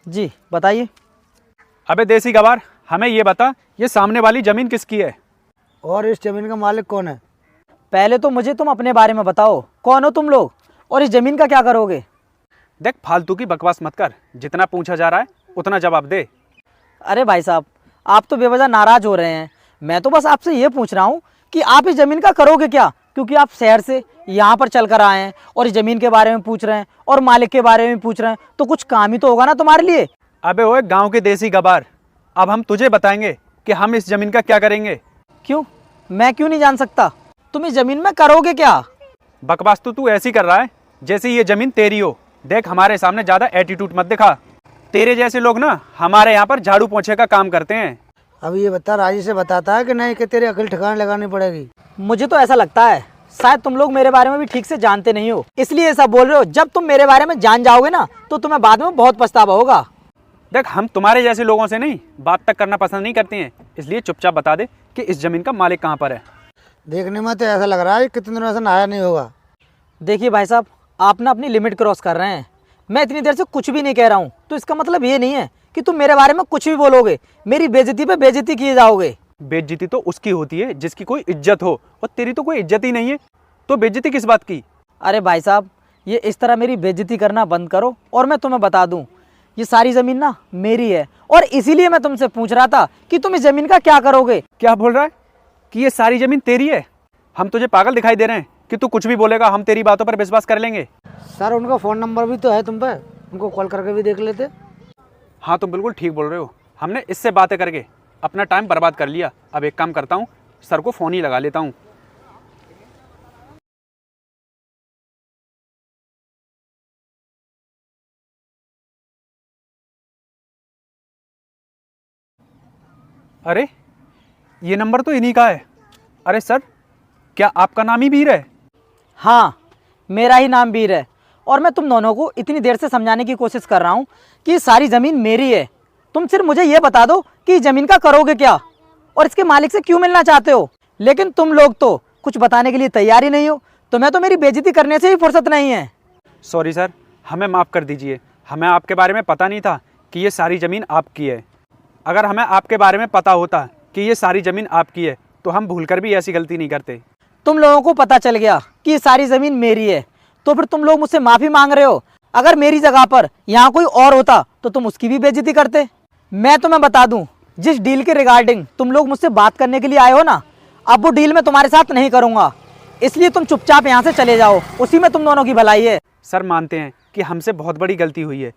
जी बताइए। अबे देसी गवार, हमें ये बता, ये सामने वाली जमीन किसकी है? और इस जमीन का मालिक कौन है? पहले तो मुझे तुम अपने बारे में बताओ, कौन हो तुम लोग और इस ज़मीन का क्या करोगे? देख, फालतू की बकवास मत कर। जितना पूछा जा रहा है उतना जवाब दे। अरे भाई साहब, आप तो बेवजह नाराज़ हो रहे हैं। मैं तो बस आपसे ये पूछ रहा हूँ कि आप इस ज़मीन का करोगे क्या, क्योंकि आप शहर से यहाँ पर चल कर आए हैं और इस ज़मीन के बारे में पूछ रहे हैं और मालिक के बारे में पूछ रहे हैं, तो कुछ काम ही तो होगा ना तुम्हारे लिए। अबे ओए गांव के देसी गवार, अब हम तुझे बताएंगे कि हम इस जमीन का क्या करेंगे। क्यों? मैं क्यों नहीं जान सकता? तुम इस ज़मीन में करोगे क्या? बकवास तो तू ऐसी कर रहा है जैसे ये जमीन तेरी हो। देख, हमारे सामने ज्यादा एटीट्यूड मत दिखा। तेरे जैसे लोग ना हमारे यहाँ पर झाड़ू पोंछे का काम करते हैं। अब ये बता, राजी से बताता है कि नहीं कि तेरी अकल ठिकाने लगानी पड़ेगी? मुझे तो ऐसा लगता है शायद तुम लोग मेरे बारे में भी ठीक से जानते नहीं हो, इसलिए ऐसा बोल रहे हो। जब तुम मेरे बारे में जान जाओगे ना तो तुम्हें बाद में बहुत पछतावा होगा। देख, हम तुम्हारे जैसे लोगों से नहीं बात तक करना पसंद नहीं करते हैं, इसलिए चुपचाप बता दे कि इस जमीन का मालिक कहाँ पर है। देखने में तो ऐसा लग रहा है कितने दिनों से नहाया नहीं होगा। देखिए भाई साहब, आप ना अपनी लिमिट क्रॉस कर रहे हैं। मैं इतनी देर से कुछ भी नहीं कह रहा हूँ, तो इसका मतलब ये नहीं है कि तुम मेरे बारे में कुछ भी बोलोगे, मेरी बेइज्जती पे बेइज्जती किए जाओगे। बेइज्जती तो उसकी होती है जिसकी कोई इज्जत हो, और तेरी तो कोई इज्जत ही नहीं है, तो बेइज्जती किस बात की? अरे भाई साहब, ये इस तरह मेरी बेइज्जती करना बंद करो और मैं तुम्हें बता दूं, ये सारी ज़मीन ना मेरी है और इसीलिए मैं तुमसे पूछ रहा था कि तुम इस ज़मीन का क्या करोगे। क्या बोल रहा है कि ये सारी जमीन तेरी है? हम तुझे पागल दिखाई दे रहे हैं कि तू कुछ भी बोलेगा हम तेरी बातों पर विश्वास कर लेंगे? सर, उनका फ़ोन नंबर भी तो है तुम पे, उनको कॉल करके भी देख लेते। हाँ, तुम बिल्कुल ठीक बोल रहे हो। हमने इससे बातें करके अपना टाइम बर्बाद कर लिया। अब एक काम करता हूँ, सर को फ़ोन ही लगा लेता हूँ। अरे, ये नंबर तो इन्हीं का है। अरे सर, क्या आपका नाम ही वीर है? हाँ, मेरा ही नाम वीर है और मैं तुम दोनों को इतनी देर से समझाने की कोशिश कर रहा हूँ कि ये सारी ज़मीन मेरी है। तुम सिर्फ मुझे ये बता दो कि इस ज़मीन का करोगे क्या और इसके मालिक से क्यों मिलना चाहते हो। लेकिन तुम लोग तो कुछ बताने के लिए तैयार ही नहीं हो। तुम्हें तो मेरी बेइज्जती करने से ही फुर्सत नहीं है। सॉरी सर, हमें माफ़ कर दीजिए। हमें आपके बारे में पता नहीं था कि ये सारी ज़मीन आपकी है। अगर हमें आपके बारे में पता होता कि ये सारी ज़मीन आपकी है तो हम भूलकर भी ऐसी गलती नहीं करते। तुम लोगों को पता चल गया कि ये सारी ज़मीन मेरी है, तो फिर तुम लोग मुझसे माफ़ी मांग रहे हो। अगर मेरी जगह पर यहाँ कोई और होता तो तुम उसकी भी बेइज्जती करते। मैं तुम्हें बता दूं, जिस डील के रिगार्डिंग तुम लोग मुझसे बात करने के लिए आए हो ना, अब वो डील मैं तुम्हारे साथ नहीं करूँगा। इसलिए तुम चुपचाप यहाँ से चले जाओ, उसी में तुम दोनों की भलाई है। सर, मानते हैं कि हमसे बहुत बड़ी गलती हुई है,